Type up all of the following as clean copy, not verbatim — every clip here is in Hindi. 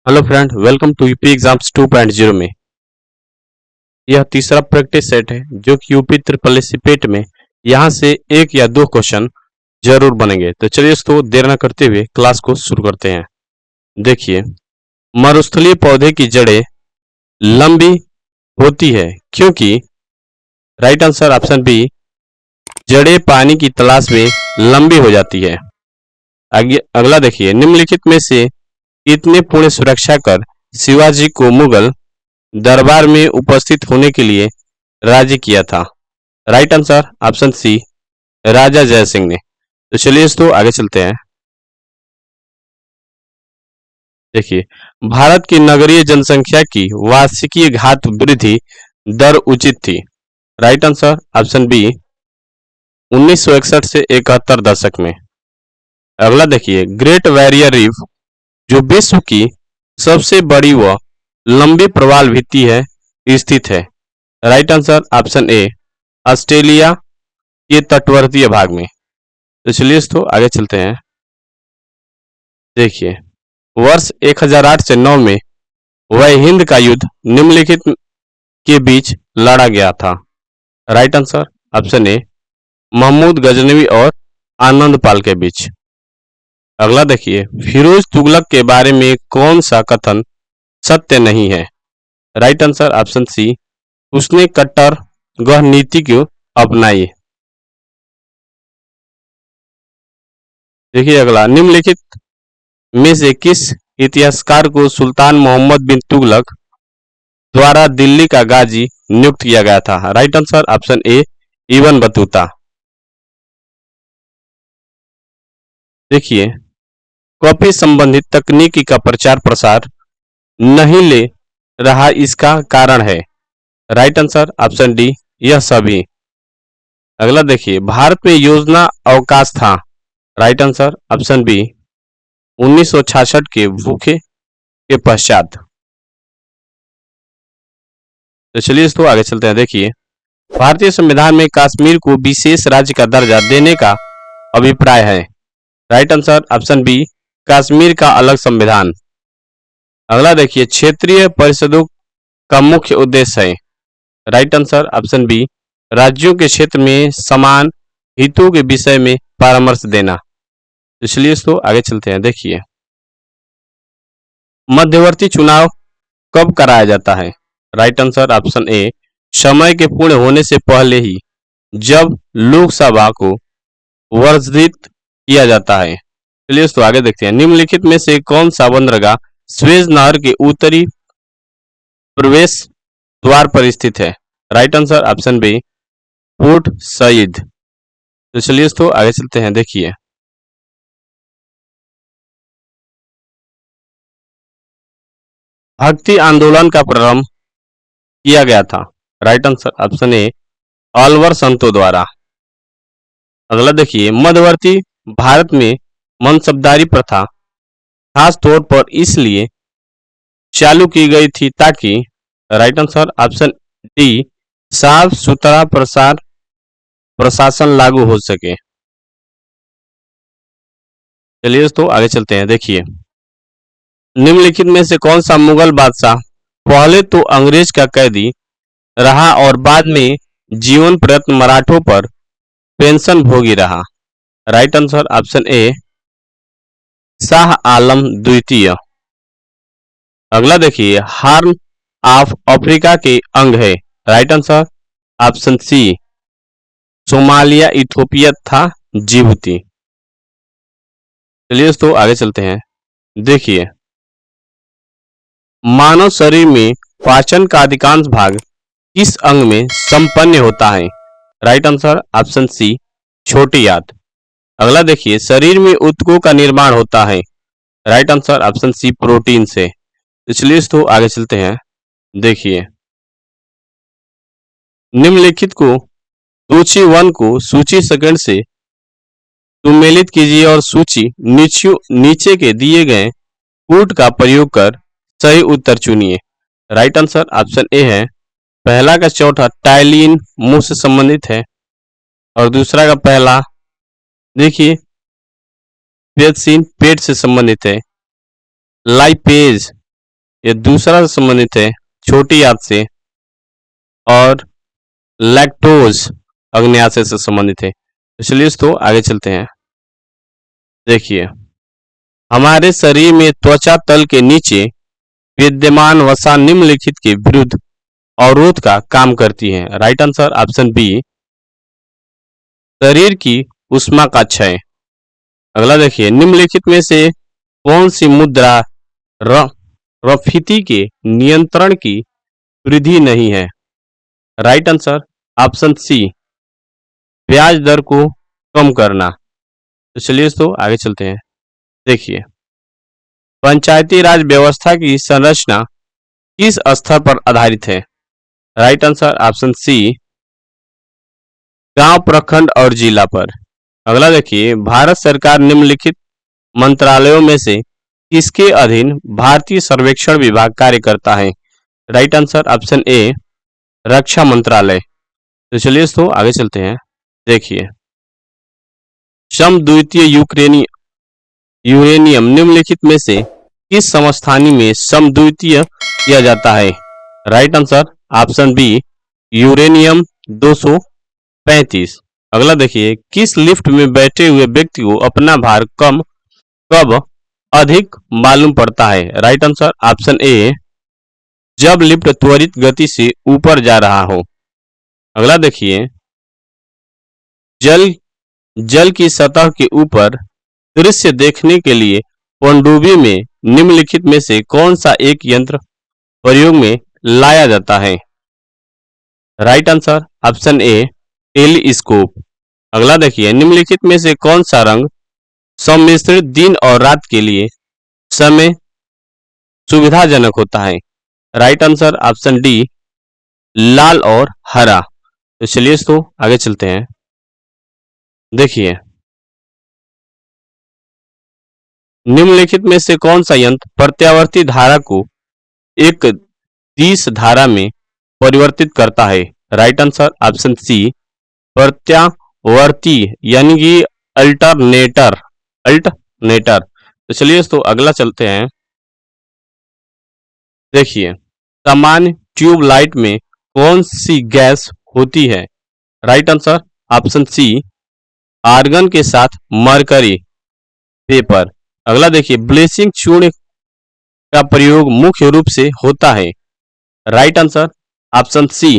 Hello friend, welcome to UP exams 2.0 में। यह तीसरा प्रैक्टिस सेट है जो कि यूपी ट्रिपल एस पेट में यहाँ से एक या दो क्वेश्चन जरूर बनेंगे। तो चलिए इसको देर न करते हुए क्लास को शुरू करते हैं। देखिए, मरुस्थलीय पौधे की जड़ें लंबी होती है क्योंकि राइट आंसर ऑप्शन बी, जड़ें पानी की तलाश में लंबी हो जाती है। आगे अगला देखिए, निम्नलिखित में से कितने पुण्य सुरक्षा कर शिवाजी को मुगल दरबार में उपस्थित होने के लिए राजी किया था। राइट आंसर ऑप्शन सी, राजा जय सिंह ने। तो चलिए दोस्तों आगे चलते हैं। देखिए, भारत की नगरीय जनसंख्या की वार्षिकीय घात वृद्धि दर उचित थी। राइट आंसर ऑप्शन बी, 1961 से 71 दशक में। अगला देखिए, ग्रेट बैरियर रीफ जो विश्व की सबसे बड़ी व लंबी प्रवाल भित्ति है स्थित है। राइट आंसर ऑप्शन ए, ऑस्ट्रेलिया के तटवर्तीय भाग में। तो चलिए दोस्तों आगे चलते हैं। देखिए, वर्ष 1008 से 9 में वह हिंद का युद्ध निम्नलिखित के बीच लड़ा गया था। Right answer option A, Mahmud Ghaznavi और आनंद पाल के बीच। अगला देखिए, फिरोज तुगलक के बारे में कौन सा कथन सत्य नहीं है। राइट आंसर ऑप्शन सी, उसने कट्टर गह नीति को अपनाई। देखिए अगला, निम्नलिखित में से किस इतिहासकार को सुल्तान मोहम्मद बिन तुगलक द्वारा दिल्ली का गाजी नियुक्त किया गया था। राइट आंसर ऑप्शन ए, इब्न बतूता। देखिए, कॉफी संबंधित तकनीकी का प्रचार प्रसार नहीं ले रहा, इसका कारण है। राइट आंसर ऑप्शन डी, यह सभी। अगला देखिए, भारत में योजना अवकाश था। राइट आंसर ऑप्शन बी, 1966 के भूखे के पश्चात। तो चलिए दोस्तों आगे चलते हैं। देखिए, भारतीय संविधान में कश्मीर को विशेष राज्य का दर्जा देने का अभिप्राय है। Right answer option B, Kashmir का अलग संविधान। अगला देखिए, क्षेत्रीय परिषदों का मुख्य उद्देश्य है। राइट आंसर ऑप्शन बी, राज्यों के क्षेत्र में समान हितों के विषय में परामर्श देना। इसलिए इसको आगे चलते हैं। देखिए, मध्यवर्ती चुनाव कब कराया जाता है। राइट आंसर ऑप्शन ए, समय के पूर्ण होने से पहले ही, जब लोकसभा को वर्धित किया जाता है। चलिए इसको आगे देखते हैं। निम्नलिखित में से कौन सा बंदरगाह स्वेज नहर के उत्तरी प्रवेश द्वार पर स्थित है। Right answer option B, Port Said. तो चलिए इसको आगे चलते हैं। देखिए, भक्ति आंदोलन का प्रारंभ किया गया था। राइट आंसर ऑप्शन ए, अलवर संतों द्वारा। अगला देखिए, मध्यवर्ती भारत में मनसबदारी प्रथा खास तौर पर इसलिए चालू की गई थी ताकि, राइट आंसर ऑप्शन डी, साफ सुथरा प्रशासन लागू हो सके। चलिए दोस्तों आगे चलते हैं। देखिए, निम्नलिखित में से कौन सा मुगल बादशाह पहले तो अंग्रेज का कैदी रहा और बाद में जीवन प्रयत्न मराठों पर पेंशन भोगी रहा। Right answer option A, Shah Alam द्वितीय। अगला देखिए, हार्न ऑफ अफ्रीका के अंग है। Right answer option C, Somalia, Ethiopia था जिबूती। चलिए दोस्तों आगे चलते हैं। देखिए, मानव शरीर में पाचन का अधिकांश भाग किस अंग में संपन्न होता है। राइट आंसर ऑप्शन सी, छोटी आंत। अगला देखिए, शरीर में ऊतकों का निर्माण होता है। Right answer option C, protein से। इसलिए तो आगे चलते हैं। देखिए, निम्नलिखित को सूची 1 को सूची सेकंड से सुमेलित कीजिए और सूची नीचे के दिए गए कूट का प्रयोग कर सही उत्तर चुनिए। राइट आंसर ऑप्शन ए है, पहला का चौथा टाइलिन मुंह से संबंधित है और दूसरा का पहला देखिए पेप्सिन पेट से संबंधित है। लाइपेज ये दूसरा संबंधित है छोटी आंत से, और लैक्टोज अग्न्याशय से संबंधित है। तो चलिए दोस्तों आगे चलते हैं। देखिए, हमारे शरीर में त्वचा तल के नीचे विद्यमान वसा निम्नलिखित के विरुद्ध अवरोध का काम करती है। राइट आंसर ऑप्शन बी, शरीर की उष्मा का क्षय। अगला देखिए, निम्नलिखित में से कौन सी मुद्रा रफीती के नियंत्रण की वृद्धि नहीं है। राइट आंसर ऑप्शन सी, ब्याज दर को कम करना। तो चलिए दोस्तों आगे चलते हैं। देखिए, पंचायती राज व्यवस्था की संरचना किस स्तर पर आधारित है। राइट आंसर ऑप्शन सी, गांव, प्रखंड और जिला पर। अगला देखिए, भारत सरकार निम्नलिखित मंत्रालयों में से किसके अधीन भारतीय सर्वेक्षण विभाग कार्य करता है। राइट आंसर ऑप्शन ए, रक्षा मंत्रालय। तो चलिए दोस्तों आगे चलते हैं। देखिए, समद्वितीय यूरेनियम निम्नलिखित में से किस समस्थानी में समद्वितीय किया जाता है। Right answer option B, uranium 235। अगला देखिए, किस लिफ्ट में बैठे हुए व्यक्ति को अपना भार कब अधिक मालूम पड़ता है। राइट आंसर ऑप्शन ए, जब लिफ्ट त्वरित गति से ऊपर जा रहा हो। अगला देखिए, जल की सतह के ऊपर दृश्य देखने के लिए पनडुब्बी में निम्नलिखित में से कौन सा एक यंत्र प्रयोग में लाया जाता है। राइट आंसर ऑप्शन ए, टेलीस्कोप। अगला देखिए, निम्नलिखित में से कौन सा रंग सम्मिश्रित दिन और रात के लिए समय सुविधाजनक होता है। राइट आंसर ऑप्शन डी, लाल और हरा। तो चलिए दोस्तों आगे चलते हैं। देखिए, निम्नलिखित में से कौन सा यंत्र प्रत्यावर्ती धारा को एक दिश धारा में परिवर्तित करता है। राइट आंसर ऑप्शन सी, प्रत्यावर्ती यानी कि अल्टरनेटर। तो चलिए दोस्तों अगला चलते हैं। देखिए, सामान्य ट्यूब लाइट में कौन सी गैस होती है। Right answer option C, argon के साथ मरकरी पेपर। अगला देखिए, ब्लीचिंग चूर्ण का प्रयोग मुख्य रूप से होता है। राइट आंसर ऑप्शन सी,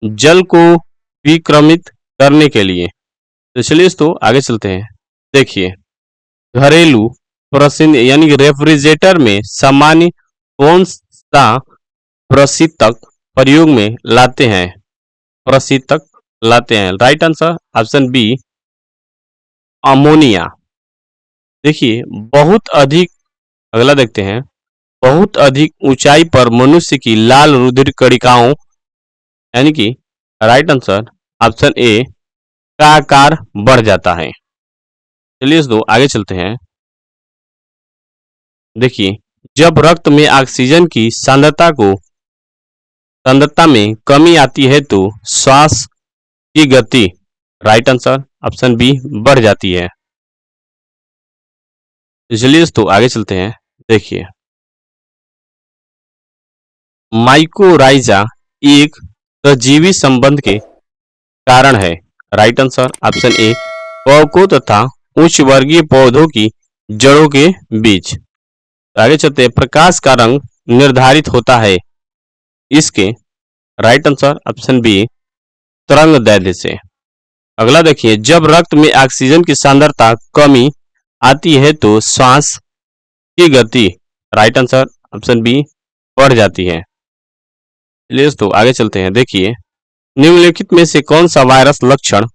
जल को विक्रमित करने के लिए। तो चलिए दोस्तों आगे चलते हैं। देखिए, घरेलू प्रशीतक यानी कि रेफ्रिजरेटर में सामान्य कौन सा प्रशीतक प्रयोग में लाते हैं। Right answer option B, ammonia. देखिए, बहुत अधिक, अगला देखते हैं, बहुत अधिक ऊंचाई पर मनुष्य की लाल रुधिर कणिकाओं यानी कि राइट आंसर ऑप्शन ए का आकार बढ़ जाता है। चलिए दोस्तों आगे चलते हैं। देखिए, जब रक्त में ऑक्सीजन की सांद्रता में कमी आती है तो श्वास की गति राइट आंसर ऑप्शन बी बढ़ जाती है। चलिए दोस्तों आगे चलते हैं। देखिए, माइकोराइजा एक सजीवी संबंध के कारण है। राइट आंसर ऑप्शन ए, कवकों तथा उच्च वर्गीय पौधों की जड़ों के बीच। आगे चलते हैं, प्रकाश का रंग निर्धारित होता है इसके। राइट आंसर ऑप्शन बी, तरंग दैर्ध्य से। अगला देखिए, जब रक्त में ऑक्सीजन की सांद्रता कमी आती है तो श्वास की गति राइट आंसर ऑप्शन बी बढ़ जाती है। चलिए दोस्तों आगे चलते हैं। देखिए, निम्नलिखित में से कौन सा वायरस लक्षण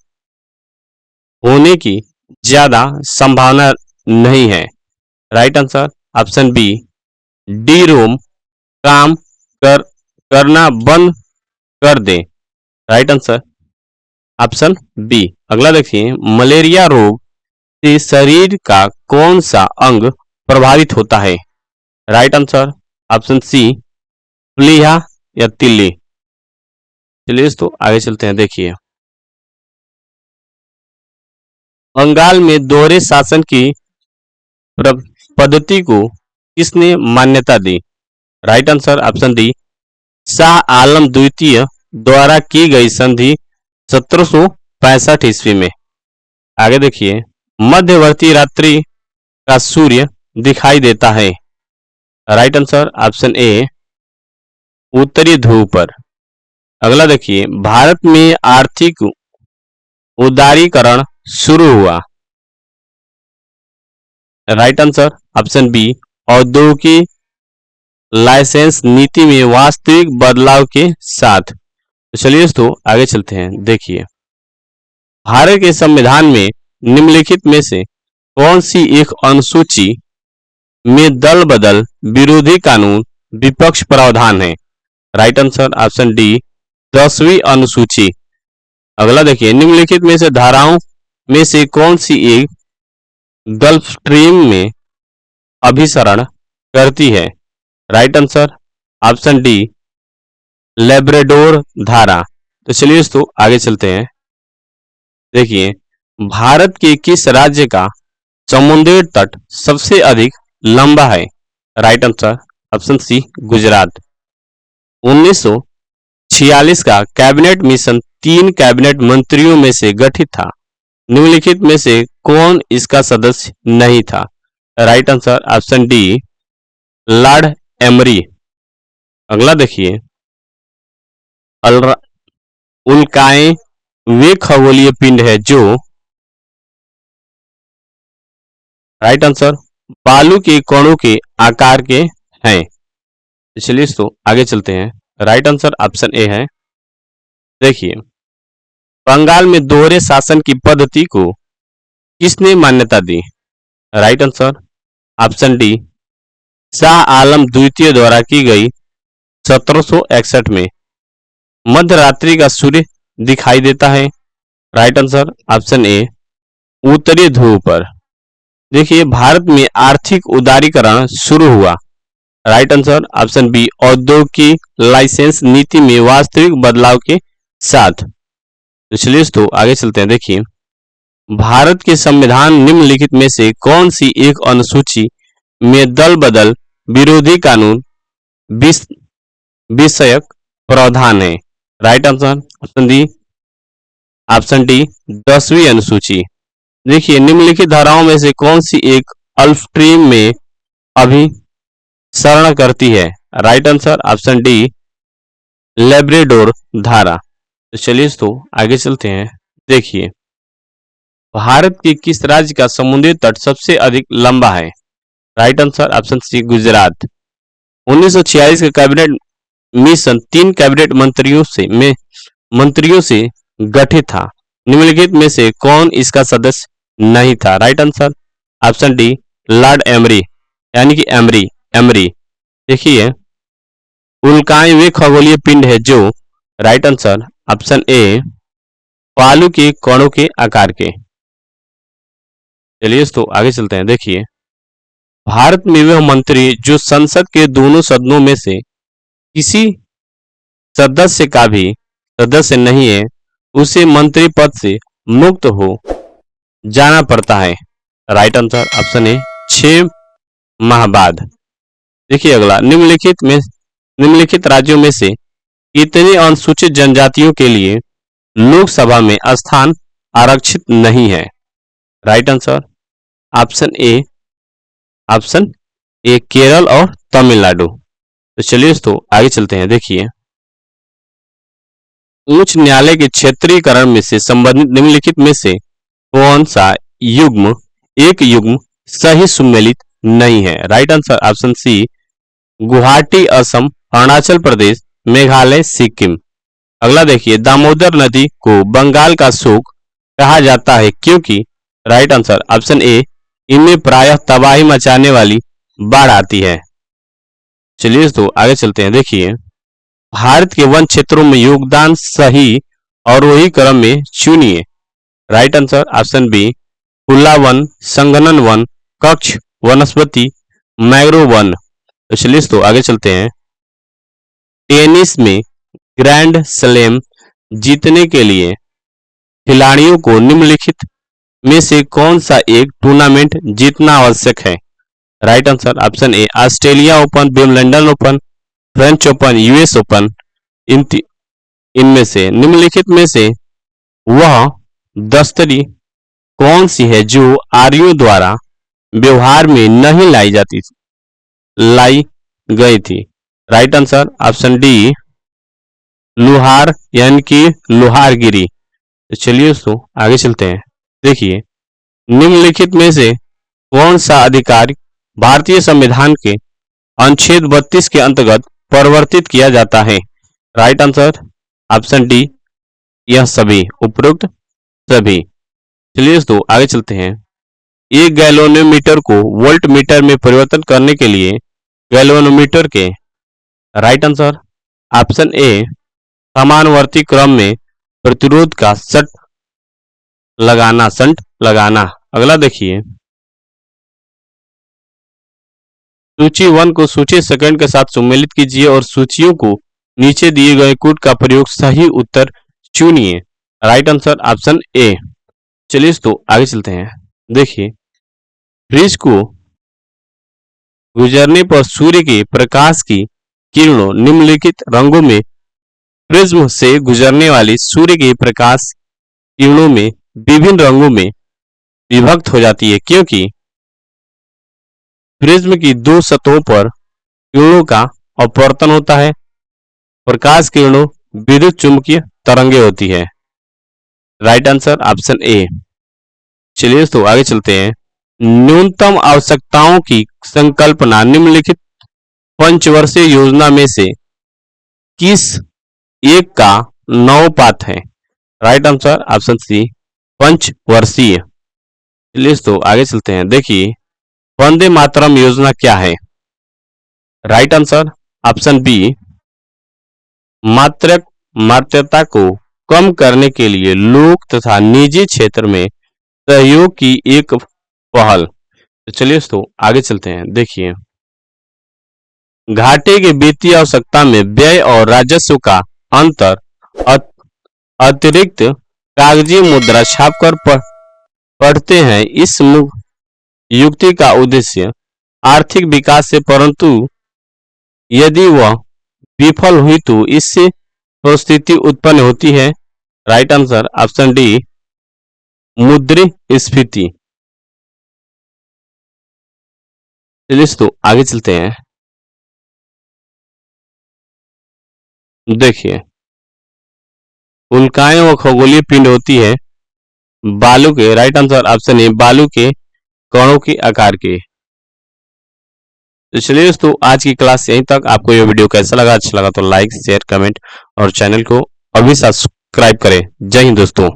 होने की ज्यादा संभावना नहीं है। राइट आंसर ऑप्शन बी, डी रोम काम करना बंद कर दे। Right answer option B. अगला देखिए, मलेरिया रोग से शरीर का कौन सा अंग प्रभावित होता है। राइट आंसर ऑप्शन सी, प्लीहा या तिल्ली। चलिए दोस्तों आगे चलते हैं। देखिए, बंगाल में दोहरे शासन की पद्धति को किसने मान्यता दी। Right answer option D Shah Alam द्वितीय द्वारा की गई संधि 1765 ईस्वी में। आगे देखिए, मध्यवर्ती रात्रि का सूर्य दिखाई देता है। राइट आंसर ऑप्शन ए उत्तरी ध्रुव पर। अगला देखिए, भारत में आर्थिक उदारीकरण शुरू हुआ। राइट आंसर ऑप्शन बी औद्योगिक लाइसेंस नीति में वास्तविक बदलाव के साथ। तो चलिए दोस्तों आगे चलते हैं। देखिए, भारत के संविधान में निम्नलिखित में से कौन सी एक अनुसूची में दल बदल विरोधी कानून विपक्ष प्रावधान है। राइट आंसर ऑप्शन डी 10वीं अनुसूची। अगला देखिए, निम्नलिखित में से धाराओं में से कौन सी एक गल्फ स्ट्रीम में अभिसरण करती है। Right answer option D Labrador धारा। तो चलिए दोस्तों आगे चलते हैं। देखिए, भारत के किस राज्य का समुद्री तट सबसे अधिक लंबा है। Right answer option C Gujarat. 1946 का कैबिनेट मिशन 3 कैबिनेट मंत्रियों में से गठित था। निम्नलिखित में से कौन इसका सदस्य नहीं था। Right answer option D Lord emery. अगला देखिए, उल्काएं वे खगोलीय पिंड है जो। राइट आंसर बालू के कणों के आकार के हैं। चलिए तो आगे चलते हैं। राइट आंसर ऑप्शन ए है। देखिए, बंगाल में दोहरे शासन की पद्धति को किसने मान्यता दी। Right answer option D Shah Alam द्वितीय द्वारा की गई 1761 में। मध्य रात्रि का सूर्य दिखाई देता है। राइट आंसर ऑप्शन ए उत्तरी ध्रुव पर। देखिए, भारत में आर्थिक उदारीकरण शुरू हुआ। राइट आंसर ऑप्शन बी औद्योगिक लाइसेंस नीति में वास्तविक बदलाव के साथ। चलिए तो आगे चलते हैं। देखिए, भारत के संविधान निम्नलिखित में से कौन सी एक अनुसूची में दल बदल विरोधी कानून विषयक प्रावधान है। राइट आंसर ऑप्शन डी 10वीं अनुसूची। देखिए, निम्नलिखित धाराओं में से कौन सी एक अल्पस्ट्रीम में अभिसरण करती है। Right answer option D Labrador धारा। तो चलिए तो आगे चलते हैं। देखिए, भारत के किस राज्य का समुद्री तट सबसे अधिक लंबा है। Right answer option C Gujarat. 1946 का कैबिनेट मिशन 3 कैबिनेट मंत्रियों से गठित था। निम्नलिखित में से कौन इसका सदस्य नहीं था। Right answer option D Lord emery, यानी कि एमरी। देखिए, उल्काएं वे खगोलीय पिंड है जो। राइट आंसर ऑप्शन ए बालू के कणों के आकार के। चलिए तो आगे चलते हैं। देखिए, भारत में वह मंत्री जो संसद के दोनों सदनों में से किसी सदस्य का भी सदस्य नहीं है, उसे मंत्री पद से मुक्त हो जाना पड़ता है। राइट आंसर ऑप्शन ए 6 माह बाद। देखिए, अगला, निम्नलिखित राज्यों में से कितने अनुसूचित जनजातियों के लिए लोकसभा में स्थान आरक्षित नहीं है। राइट आंसर ऑप्शन ए केरल और तमिलनाडु। तो चलिए तो आगे चलते हैं। देखिए, उच्च न्यायालय के क्षेत्रीकरण में से संबंधित निम्नलिखित में से कौन सा एक युग्म सही सुमेलित नहीं है। Right answer option C Guwahati Assam, Arunachal Pradesh, Meghalaya, Sikkim. अगला देखिए, दामोदर नदी को बंगाल का शोक कहा जाता है क्योंकि। राइट आंसर ऑप्शन ए इनमें प्रायः तबाही मचाने वाली बाढ़ आती है। चलिए तो आगे चलते हैं। देखिए, भारत के वन क्षेत्रों में योगदान सही और वही क्रम में चुनिए। राइट आंसर ऑप्शन बी खुला वन, संघनन वन, कक्ष वनस्पति, मैंग्रोव वन। तो चलिए तो आगे चलते हैं। टेनिस में ग्रैंड स्लैम जीतने के लिए खिलाड़ियों को निम्नलिखित में से कौन सा एक टूर्नामेंट जीतना आवश्यक है। Right answer option A Australia open, Wimbledon open, French open, US open, इनमें से निम्नलिखित में से वह दस्तरी कौन सी है जो आर्यों द्वारा व्यवहार में नहीं लाई गई थी? राइट आंसर ऑप्शन डी, लुहार यानी कि लोहारगिरी। तो चलिए दोस्तों आगे चलते हैं। देखिए, निम्नलिखित में से कौन सा अधिकार भारतीय संविधान के अनुच्छेद 32 के अंतर्गत परिवर्तित किया जाता है? राइट आंसर ऑप्शन डी, यह सभी, उपरोक्त सभी। चलिए दोस्तों आगे चलते हैं। एक गैल्वेनोमीटर को वोल्ट मीटर में परिवर्तन करने के लिए गैल्वेनोमीटर के राइट आंसर ऑप्शन ए, समानुवर्ती क्रम में प्रतिरोध का शंट लगाना। अगला देखिए, सूची 1 को सूची सेकंड के साथ सम्मिलित कीजिए और सूचियों को नीचे दिए गए कोड का प्रयोग सही उत्तर चुनिए। राइट आंसर ऑप्शन ए। चलिए तो आगे चलते हैं। देखिए, फ्रिज को गुजरने पर सूर्य के प्रकाश की किरणों निम्नलिखित रंगों में प्रिज्म से गुजरने वाली सूर्य के प्रकाश किरणों में विभिन्न रंगों में विभक्त हो जाती है, क्योंकि प्रिज्म की दो सतहों पर किरणों का अपवर्तन होता है। प्रकाश किरणों विद्युत चुंबकीय तरंगे होती है। राइट आंसर ऑप्शन ए। चलिए तो आगे चलते हैं। न्यूनतम आवश्यकताओं की संकल्पना निम्नलिखित पंचवर्षीय योजना में से किस एक का नवपात है? राइट आंसर ऑप्शन सी, पंचवर्षीय। चलिए तो आगे चलते हैं। देखिए, वंदे मातरम योजना क्या है? राइट आंसर ऑप्शन बी, मातृता को कम करने के लिए लोक तथा निजी क्षेत्र में सहयोग की एक पहल। तो चलिए तो आगे चलते हैं। देखिए, घाटे के वित्तीय आवश्यकता में व्यय और राजस्व का अंतर अतिरिक्त कागजी मुद्रा छापकर पढ़ते हैं। इस युक्ति का उद्देश्य आर्थिक विकास से, परंतु यदि वह विफल हुई तो इससे परिस्थिति उत्पन्न होती है। राइट आंसर ऑप्शन डी, मुद्रास्फीति। चलिए तो आगे चलते हैं। देखिए, उल्काएं व खगोलीय पिंड होती है बालू के। राइट आंसर ऑप्शन ए, बालू के कणों के आकार के। तो चलिए दोस्तों आज की क्लास यहीं तक। आपको यह वीडियो कैसा लगा? अच्छा लगा तो लाइक, शेयर, कमेंट और चैनल को अभी सब्सक्राइब करें। जय हिंद दोस्तों।